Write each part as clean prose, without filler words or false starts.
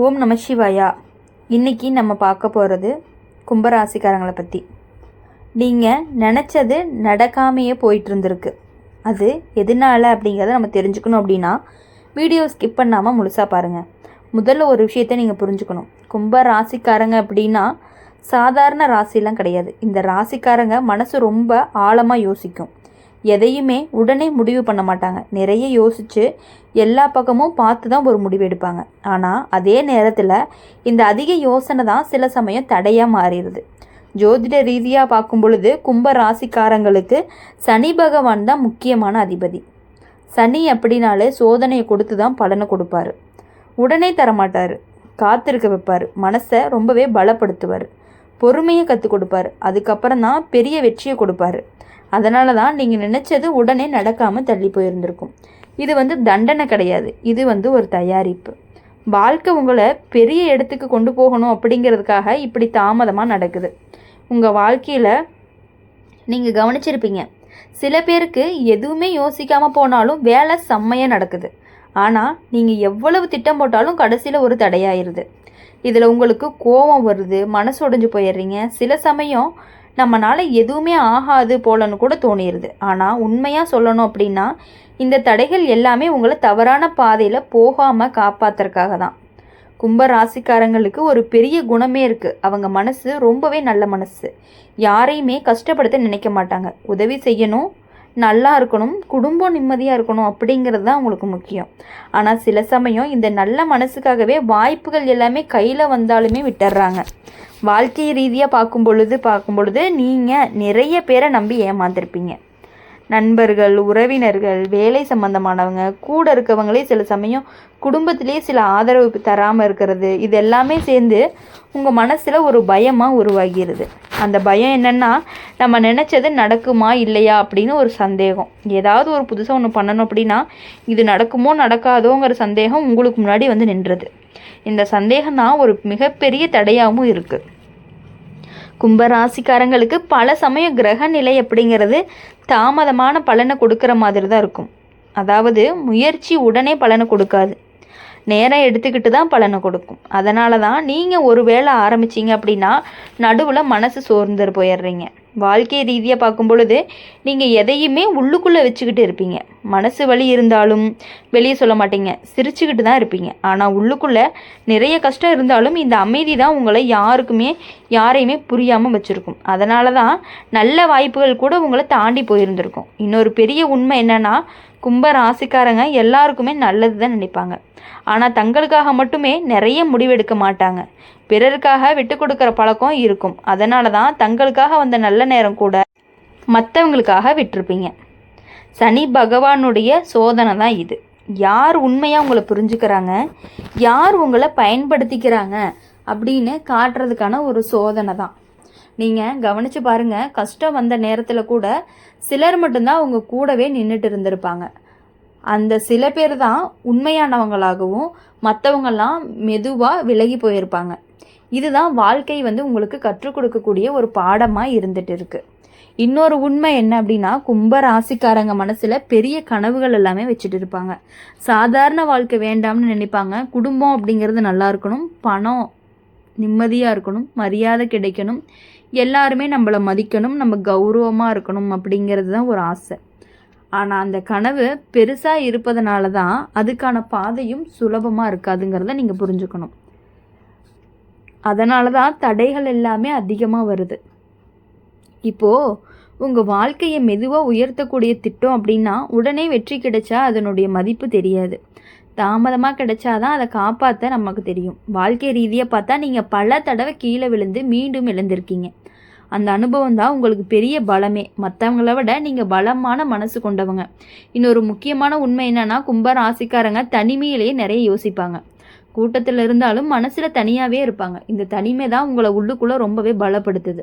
ஓம் நம சிவாயா. இன்றைக்கி நம்ம பார்க்க போகிறது கும்பராசிக்காரங்களை பற்றி. நீங்கள் நினச்சது நடக்காமையே போயிட்டு இருந்திருக்கு. அது எதனால் அப்படிங்கிறத நம்ம தெரிஞ்சுக்கணும் அப்படின்னா வீடியோ ஸ்கிப் பண்ணாமல் முழுசாக பாருங்கள். முதல்ல ஒரு விஷயத்தை நீங்கள் புரிஞ்சுக்கணும். கும்பராசிக்காரங்க அப்படின்னா சாதாரண ராசிலாம் கிடையாது. இந்த ராசிக்காரங்க மனசு ரொம்ப ஆழமாக யோசிக்கும். எதையுமே உடனே முடிவு பண்ண மாட்டாங்க. நிறைய யோசித்து எல்லா பக்கமும் பார்த்து தான் ஒரு முடிவு எடுப்பாங்க. ஆனால் அதே நேரத்தில் இந்த அதிக யோசனை தான் சில சமயம் தடையாக மாறிடுது. ஜோதிட ரீதியாக பார்க்கும் பொழுது கும்ப ராசிக்காரங்களுக்கு சனி பகவான் தான் முக்கியமான அதிபதி. சனி அப்படின்னாலே சோதனையை கொடுத்து தான் பலனை கொடுப்பாரு. உடனே தரமாட்டார், காத்திருக்க வைப்பார், மனசை ரொம்பவே பலப்படுத்துவார், பொறுமையை கற்றுக் கொடுப்பார், அதுக்கப்புறம் தான் பெரிய வெற்றியை கொடுப்பாரு. அதனால தான் நீங்கள் நினச்சது உடனே நடக்காமல் தள்ளி போயிருந்திருக்கும். இது தண்டனை கிடையாது, இது ஒரு தயாரிப்பு. வாழ்க்கை உங்களை பெரிய இடத்துக்கு கொண்டு போகணும் அப்படிங்கிறதுக்காக இப்படி தாமதமாக நடக்குது. உங்கள் வாழ்க்கையில் நீங்கள் கவனிச்சிருப்பீங்க, சில பேருக்கு எதுவுமே யோசிக்காமல் போனாலும் வேலை செம்மையாக நடக்குது. ஆனால் நீங்கள் எவ்வளவு திட்டம் போட்டாலும் கடைசியில் ஒரு தடையாயிருது. இதில் உங்களுக்கு கோபம் வருது, மனசு உடைஞ்சு போயிடுறீங்க. சில சமயம் நம்மளால் எதுவுமே ஆகாது போலன்னு கூட தோணிடுது. ஆனால் உண்மையாக சொல்லணும் அப்படின்னா இந்த தடைகள் எல்லாமே உங்களை தவறான பாதையில் போகாமல் காப்பாற்றுறதுக்காக தான். கும்ப ராசிக்காரங்களுக்கு ஒரு பெரிய குணமே இருக்குது. அவங்க மனசு ரொம்பவே நல்ல மனசு. யாரையுமே கஷ்டப்படுத்த நினைக்க மாட்டாங்க. உதவி செய்யணும், நல்லா இருக்கணும், குடும்பம் நிம்மதியாக இருக்கணும் அப்படிங்கிறது தான் உங்களுக்கு முக்கியம். ஆனால் சில சமயம் இந்த நல்ல மனசுக்காகவே வாய்ப்புகள் எல்லாமே கையில் வந்தாலுமே விட்டுடுறாங்க. வாழ்க்கை ரீதியாக பார்க்கும் பொழுது நீங்கள் நிறைய பேரை நம்பி ஏமாந்துருப்பீங்க. நண்பர்கள், உறவினர்கள், வேலை சம்பந்தமானவங்க, கூட இருக்கவங்களே சில சமயம் குடும்பத்திலே சில ஆதரவு தராமல் இருக்கிறது, இது எல்லாமே சேர்ந்து உங்கள் மனசில் ஒரு பயமாக உருவாகிறது. அந்த பயம் என்னென்னா, நம்ம நினச்சது நடக்குமா இல்லையா அப்படின்னு ஒரு சந்தேகம். ஏதாவது ஒரு புதுசாக ஒன்று பண்ணணும் அப்படின்னா இது நடக்குமோ நடக்காதோங்கிற சந்தேகம் உங்களுக்கு முன்னாடி நின்றுது. இந்த சந்தேகம் தான் ஒரு மிகப்பெரிய தடையாகவும் இருக்குது. கும்பராசிக்காரங்களுக்கு பல சமயம் கிரக நிலை அப்படிங்கிறது தாமதமான பலனை கொடுக்குற மாதிரி தான் இருக்கும். அதாவது முயற்சி உடனே பலனை கொடுக்காது, நேரம் எடுத்துக்கிட்டு தான் பலனை கொடுக்கும். அதனால தான் நீங்கள் ஒரு வேளை ஆரம்பிச்சிங்க அப்படின்னா நடுவில் மனசு சோர்ந்து போயிடுறீங்க. வாழ்க்கை ரீதியாக பார்க்கும் பொழுது நீங்கள் எதையுமே உள்ளுக்குள்ளே வச்சுக்கிட்டு இருப்பீங்க. மனசு வலி இருந்தாலும் வெளியே சொல்ல மாட்டீங்க, சிரிச்சுக்கிட்டு தான் இருப்பீங்க. ஆனால் உள்ளுக்குள்ளே நிறைய கஷ்டம் இருந்தாலும் இந்த அமைதி தான் உங்களை யாரையுமே புரியாமல் வச்சுருக்கும். அதனால தான் நல்ல வாய்ப்புகள் கூட உங்களை தாண்டி போயிருந்திருக்கும். இன்னொரு பெரிய உண்மை என்னென்னா, கும்ப ராசிக்காரங்க எல்லாருக்குமே நல்லது தான் நினைப்பாங்க. ஆனால் தங்களுக்காக மட்டுமே நிறைய முடிவெடுக்க மாட்டாங்க. பிறருக்காக விட்டு கொடுக்குற பழக்கம் இருக்கும். அதனால தான் தங்களுக்காக வந்த நல்ல நேரம் கூட மற்றவங்களுக்காக விட்டுருப்பீங்க. சனி பகவானுடைய சோதனை தான் இது. யார் உண்மையாக உங்களை புரிஞ்சுக்கிறாங்க, யார் உங்களை பயன்படுத்திக்கிறாங்க அப்படின்னு காட்டுறதுக்கான ஒரு சோதனை தான். நீங்கள் கவனித்து பாருங்கள், கஷ்டம் வந்த நேரத்தில் கூட சிலர் மட்டும்தான் அவங்க கூடவே நின்றுட்டு இருந்திருப்பாங்க. அந்த சில பேர் தான் உண்மையானவங்களாகவும் மற்றவங்கெல்லாம் மெதுவாக விலகி போயிருப்பாங்க. இதுதான் வாழ்க்கை உங்களுக்கு கற்றுக் கொடுக்கக்கூடிய ஒரு பாடமாக இருந்துட்டு இருக்கு. இன்னொரு உண்மை என்ன அப்படின்னா, கும்ப ராசிக்காரங்க மனசில் பெரிய கனவுகள் எல்லாமே வச்சுட்டு இருப்பாங்க. சாதாரண வாழ்க்கை வேண்டாம்னு நினைப்பாங்க. குடும்பம் அப்படிங்கிறது நல்லா இருக்கணும், பணம் நிம்மதியாக இருக்கணும், மரியாதை கிடைக்கணும், எல்லாருமே நம்மளை மதிக்கணும், நம்ம கௌரவமாக இருக்கணும் அப்படிங்கிறது தான் ஒரு ஆசை. ஆனால் அந்த கனவு பெருசாக இருப்பதனால தான் அதுக்கான பாதையும் சுலபமாக இருக்காதுங்கிறத நீங்கள் புரிஞ்சுக்கணும். அதனால தான் தடைகள் எல்லாமே அதிகமாக வருது. இப்போது உங்கள் வாழ்க்கையை மெதுவாக உயர்த்தக்கூடிய திட்டம் அப்படின்னா உடனே வெற்றி கிடைச்சா அதனுடைய மதிப்பு தெரியாது. தாமதமாக கிடைச்சாதான் அதை காப்பாற்ற நமக்கு தெரியும். வாழ்க்கை ரீதியாக பார்த்தா நீங்கள் பல தடவை கீழே விழுந்து மீண்டும் எழுந்திருக்கீங்க. அந்த அனுபவம் தான் உங்களுக்கு பெரிய பலமே. மற்றவங்கள விட நீங்கள் பலமான மனசு கொண்டவங்க. இன்னொரு முக்கியமான உண்மை என்னென்னா, கும்ப ராசிக்காரங்க தனிமையிலேயே நிறைய யோசிப்பாங்க. கூட்டத்தில் இருந்தாலும் மனசில் தனியாகவே இருப்பாங்க. இந்த தனிமை தான் உங்களை உள்ளுக்குள்ளே ரொம்பவே பலப்படுத்துது.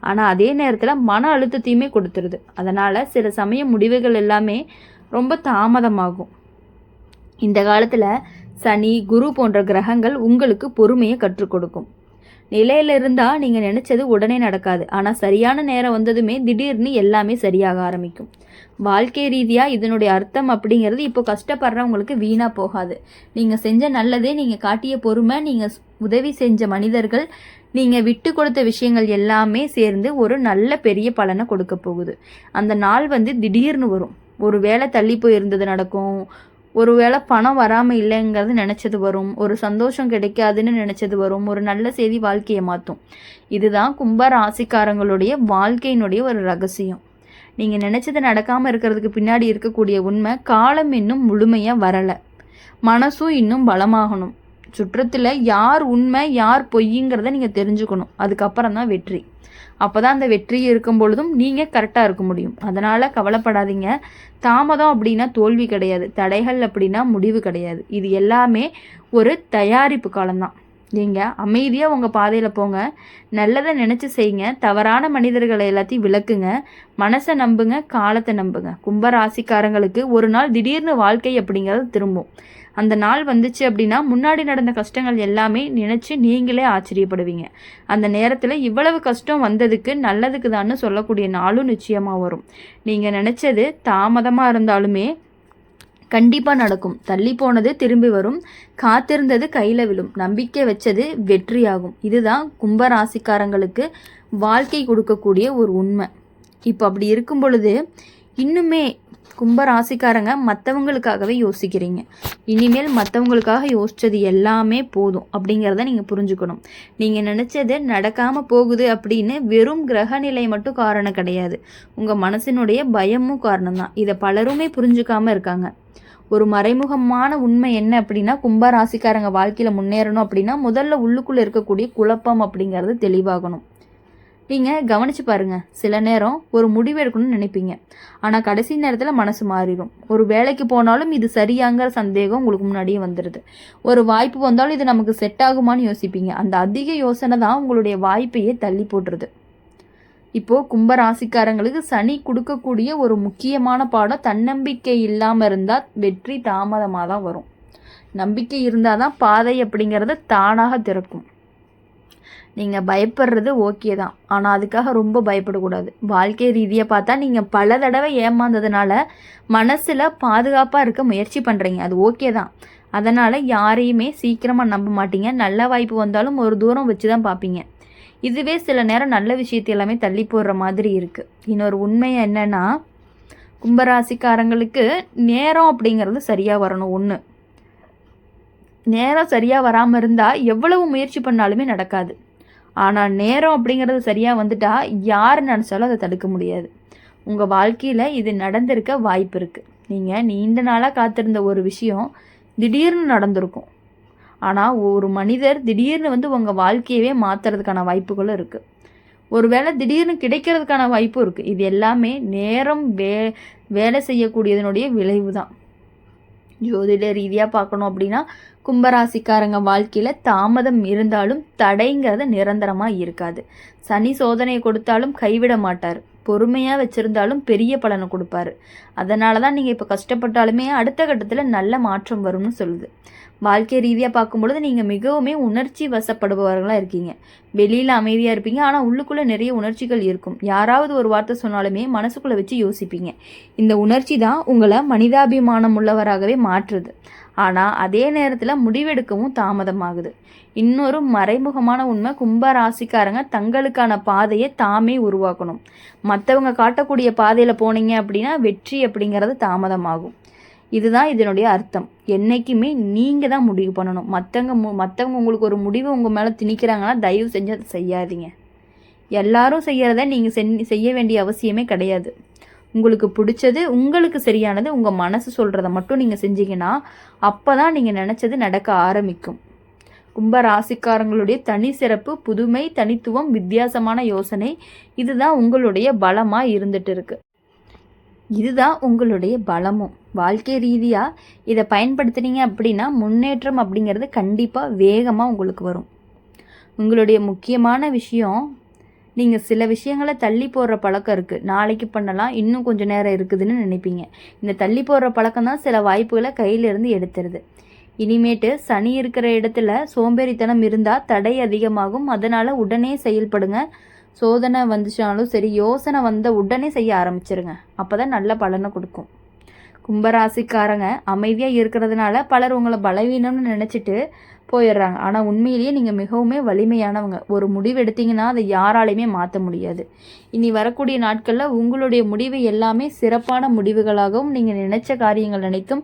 ஆனால் அதே நேரத்தில் மன அழுத்தத்தையுமே கொடுத்துருது. அதனால் சில சமயம் முடிவுகள் எல்லாமே ரொம்ப தாமதமாகும். இந்த காலத்தில் சனி, குரு போன்ற கிரகங்கள் உங்களுக்கு பொறுமையை கற்றுக் கொடுக்கும். நிலையில இருந்தால் நீங்கள் நினச்சது உடனே நடக்காது. ஆனால் சரியான நேரம் வந்ததுமே திடீர்னு எல்லாமே சரியாக ஆரம்பிக்கும். வாழ்க்கை ரீதியாக இதனுடைய அர்த்தம் அப்படிங்கிறது இப்போ கஷ்டப்படுறவங்களுக்கு வீணாக போகாது. நீங்கள் செஞ்ச நல்லதே, நீங்கள் காட்டிய பொறுமை, நீங்கள் உதவி செஞ்ச மனிதர்கள், நீங்கள் விட்டு கொடுத்த விஷயங்கள் எல்லாமே சேர்ந்து ஒரு நல்ல பெரிய பலனை கொடுக்க போகுது. அந்த நாள் திடீர்னு வரும். ஒரு வேளை தள்ளி போயிருந்தது நடக்கும், ஒரு வேளை பணம் வராமல் இல்லைங்கிறது நினச்சது வரும், ஒரு சந்தோஷம் கிடைக்காதுன்னு நினச்சது வரும், ஒரு நல்ல செய்தி வாழ்க்கையை மாற்றும். இதுதான் கும்ப ராசிக்காரங்களுடைய வாழ்க்கையினுடைய ஒரு ரகசியம். நீங்கள் நினச்சது நடக்காமல் இருக்கிறதுக்கு பின்னாடி இருக்கக்கூடிய உண்மை, காலம் இன்னும் முழுமையாக வரலை, மனசும் இன்னும் பலமாகணும். சுற்றத்தில் யார் உண்மை யார் பொய்ங்கிறத நீங்கள் தெரிஞ்சுக்கணும். அதுக்கப்புறம் தான் வெற்றி. அப்போ தான் அந்த வெற்றி இருக்கும் பொழுதும் நீங்கள் கரெக்டாக இருக்க முடியும். அதனால் கவலைப்படாதீங்க. தாமதம் அப்படின்னா தோல்வி கிடையாது, தடைகள் அப்படின்னா முடிவு கிடையாது. இது எல்லாமே ஒரு தயாரிப்பு காலம்தான். நீங்கள் அமைதியாக உங்கள் பாதையில் போங்க, நல்லதை நினச்சி செய்யுங்க, தவறான மனிதர்களை எல்லாத்தையும் விளக்குங்க, மனசை நம்புங்க, காலத்தை நம்புங்க. கும்பராசிக்காரங்களுக்கு ஒரு நாள் திடீர்னு வாழ்க்கை அப்படிங்கிறது திரும்பும். அந்த நாள் வந்துச்சு அப்படின்னா முன்னாடி நடந்த கஷ்டங்கள் எல்லாமே நினச்சி நீங்களே ஆச்சரியப்படுவீங்க. அந்த நேரத்தில் இவ்வளவு கஷ்டம் வந்ததுக்கு நல்லதுக்கு தான்னு சொல்லக்கூடிய நாளும் நிச்சயமாக வரும். நீங்கள் நினச்சது தாமதமாக இருந்தாலுமே கண்டிப்பாக நடக்கும். தள்ளி போனது திரும்பி வரும், காத்திருந்தது கையில் விழும், நம்பிக்கை வச்சது வெற்றியாகும். இதுதான் கும்பராசிக்காரங்களுக்கு வாழ்க்கை கொடுக்கக்கூடிய ஒரு உண்மை. இப்போ அப்படி இருக்கும் பொழுது இன்னுமே கும்பராசிக்காரங்க மற்றவங்களுக்காகவே யோசிக்கிறீங்க. இனிமேல் மற்றவங்களுக்காக யோசித்தது எல்லாமே போதும் அப்படிங்கிறத நீங்கள் புரிஞ்சுக்கணும். நீங்கள் நினச்சது நடக்காமல் போகுது அப்படின்னு வெறும் கிரக நிலை மட்டும் காரணம் கிடையாது, உங்கள் மனசினுடைய பயமும் காரணம்தான். இதை பலருமே புரிஞ்சுக்காமல் இருக்காங்க. ஒரு மறைமுகமான உண்மை என்ன அப்படின்னா, கும்பராசிக்காரங்க வாழ்க்கையில் முன்னேறணும் அப்படின்னா முதல்ல உள்ளுக்குள்ளே இருக்கக்கூடிய குழப்பம் அப்படிங்கிறது தெளிவாகணும். நீங்கள் கவனித்து பாருங்கள். சில நேரம் ஒரு முடிவு எடுக்கணும்னு நினைப்பீங்க, ஆனால் கடைசி நேரத்தில் மனசு மாறிடும். ஒரு வேலைக்கு போனாலும் இது சரியாங்கிற சந்தேகம் உங்களுக்கு முன்னாடியே வந்துடுது. ஒரு வாய்ப்பு வந்தாலும் இது நமக்கு செட் ஆகுமான்னு யோசிப்பீங்க. அந்த அதிக யோசனை தான் உங்களுடைய வாய்ப்பையே தள்ளி போட்டுருது. இப்போது கும்பராசிக்காரங்களுக்கு சனி கொடுக்கக்கூடிய ஒரு முக்கியமான பாடம், தன்னம்பிக்கை இல்லாமல் இருந்தால் வெற்றி தாமதமாக தான் வரும். நம்பிக்கை இருந்தால் தான் பாதை அப்படிங்கிறத தானாக திறக்கும். நீங்கள் பயப்படுறது ஓகே தான், ஆனால் அதுக்காக ரொம்ப பயப்படக்கூடாது. வாழ்க்கை ரீதியாக பார்த்தா நீங்கள் பல தடவை ஏமாந்ததுனால மனசில் பாதுகாப்பாக இருக்க முயற்சி பண்ணுறீங்க, அது ஓகே தான். அதனால் யாரையுமே சீக்கிரமாக நம்ப மாட்டீங்க. நல்ல வாய்ப்பு வந்தாலும் ஒரு தூரம் வச்சு தான் பார்ப்பீங்க. இதுவே சில நேரம் நல்ல விஷயத்தை எல்லாமே தள்ளி போடுற மாதிரி இருக்குது. இன்னொரு உண்மை என்னென்னா, கும்பராசிக்காரங்களுக்கு நேரம் அப்படிங்கிறது சரியாக வரணும். ஒன்று, நேரம் சரியாக வராமல் இருந்தால் எவ்வளவு முயற்சி பண்ணாலுமே நடக்காது. ஆனால் நேரம் அப்படிங்கிறது சரியாக வந்துட்டா யார் நினச்சாலும் அதை தடுக்க முடியாது. உங்கள் வாழ்க்கையில் இது நடந்திருக்க வாய்ப்பு இருக்குது. நீங்கள் நீண்ட நாளாக காத்திருந்த ஒரு விஷயம் திடீர்னு நடந்திருக்கும். ஆனால் ஒரு மனிதர் திடீர்னு உங்கள் வாழ்க்கையவே மாற்றுறதுக்கான வாய்ப்புகளும் இருக்குது. ஒருவேளை திடீர்னு கிடைக்கிறதுக்கான வாய்ப்பும் இருக்குது. இது எல்லாமே நேரம் வேலை செய்யக்கூடியதனுடைய விளைவு தான். ஜோதிட ரீதியாக பார்க்கணும் அப்படின்னா கும்பராசிக்காரங்க வாழ்க்கையில் தாமதம் இருந்தாலும் தடைங்கிறது நிரந்தரமாக இருக்காது. சனி சோதனை கொடுத்தாலும் கைவிட மாட்டார். பொறுமையாக வச்சுருந்தாலும் பெரிய பலனை கொடுப்பாரு. அதனால தான் நீங்கள் இப்போ கஷ்டப்பட்டாலுமே அடுத்த கட்டத்தில் நல்ல மாற்றம் வரும்னு சொல்லுது. வாழ்க்கை ரீதியாக பார்க்கும்பொழுது நீங்கள் மிகவுமே உணர்ச்சி வசப்படுபவர்களாக இருக்கீங்க. வெளியில் அமைதியாக இருப்பீங்க, ஆனால் உள்ளுக்குள்ளே நிறைய உணர்ச்சிகள் இருக்கும். யாராவது ஒரு வார்த்தை சொன்னாலுமே மனசுக்குள்ளே வச்சு யோசிப்பீங்க. இந்த உணர்ச்சி தான் உங்களை மனிதாபிமானம் உள்ளவராகவே மாற்றுது. ஆனால் அதே நேரத்தில் முடிவெடுக்கவும் தாமதமாகுது. இன்னொரு மறைமுகமான உண்மை, கும்பராசிக்காரங்க தங்களுக்கான பாதையை தாமே உருவாக்கணும். மற்றவங்க காட்டக்கூடிய பாதையில் போனீங்க அப்படின்னா வெற்றி அப்படிங்கிறது தாமதமாகும். இதுதான் இதனுடைய அர்த்தம். என்றைக்குமே நீங்கள் தான் முடிவு பண்ணணும். மற்றவங்க உங்களுக்கு ஒரு முடிவு உங்கள் மேலே திணிக்கிறாங்கன்னா தயவு செஞ்சு அதை செய்யாதீங்க. எல்லாரும் செய்கிறத நீங்கள் செய்ய வேண்டிய அவசியமே கிடையாது. உங்களுக்கு பிடிச்சது, உங்களுக்கு சரியானது, உங்கள் மனசு சொல்கிறத மட்டும் நீங்கள் செஞ்சீங்கன்னா அப்போ தான் நீங்கள் நினச்சது நடக்க ஆரம்பிக்கும். கும்பராசிக்காரங்களுடைய தனி சிறப்பு, புதுமை, தனித்துவம், வித்தியாசமான யோசனை, இதுதான் உங்களுடைய பலமாக இருந்துட்டு இருக்கு. இதுதான் உங்களுடைய பலமும். வாழ்க்கை ரீதியாக இதை பயன்படுத்துனீங்க அப்படின்னா முன்னேற்றம் அப்படிங்கிறது கண்டிப்பாக வேகமாக உங்களுக்கு வரும். உங்களுடைய முக்கியமான விஷயம், நீங்கள் சில விஷயங்களை தள்ளி போடுற பழக்கம் இருக்குது. நாளைக்கு பண்ணலாம், இன்னும் கொஞ்சம் நேரம் இருக்குதுன்னு நினைப்பீங்க. இந்த தள்ளி போடுற பழக்கம் தான் சில வாய்ப்புகளை கையிலேருந்து எடுத்துருது. இனிமேட்டு சனி இருக்கிற இடத்துல சோம்பேறித்தனம் இருந்தால் தடை அதிகமாகும். அதனால் உடனே செயல்படுங்க. சோதனை வந்துச்சாலும் சரி, யோசனை வந்த உடனே செய்ய ஆரம்பிச்சிருங்க. அப்போ தான் நல்ல பலனை கொடுக்கும். கும்பராசிக்காரங்க அமைதியாக இருக்கிறதுனால பலர் உங்களை பலவீனம்னு நினச்சிட்டு போயிடுறாங்க. ஆனால் உண்மையிலேயே நீங்கள் மிகவுமே வலிமையானவங்க. ஒரு முடிவு எடுத்தீங்கன்னா அதை யாராலையுமே மாற்ற முடியாது. இனி வரக்கூடிய நாட்களில் உங்களுடைய முடிவு எல்லாமே சிறப்பான முடிவுகளாகவும் நீங்கள் நினைச்ச காரியங்கள் அனைத்தும்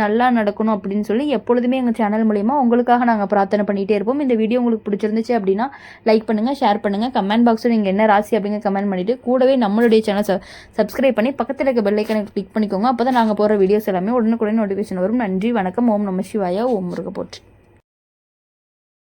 நல்லா நடக்கணும் அப்படின்னு சொல்லி எப்பொழுதுமே எங்கள் சேனல் மூலிமா உங்களுக்காக நாங்கள் பிரார்த்தனை பண்ணிகிட்டே இருப்போம். இந்த வீடியோ உங்களுக்கு பிடிச்சிருந்துச்சு அப்படின்னா லைக் பண்ணுங்கள், ஷேர் பண்ணுங்கள், கமெண்ட் பாக்ஸில் நீங்கள் என்ன ராசி அப்படிங்க கமெண்ட் பண்ணிவிட்டு கூடவே நம்மளுடைய சேனல் சப்ஸ்கிரைப் பண்ணி பக்கத்தில் இருக்க பெல் ஐக்கனை கிளிக் பண்ணிக்கோங்க. அப்போ தான் நாங்கள் போகிற வீடியோஸ் எல்லாமே உடனுக்குடன் நோட்டிஃபிகேஷன் வரும். நன்றி, வணக்கம். ஓம் நம சிவாயா. ஓம் முருக போற்றி.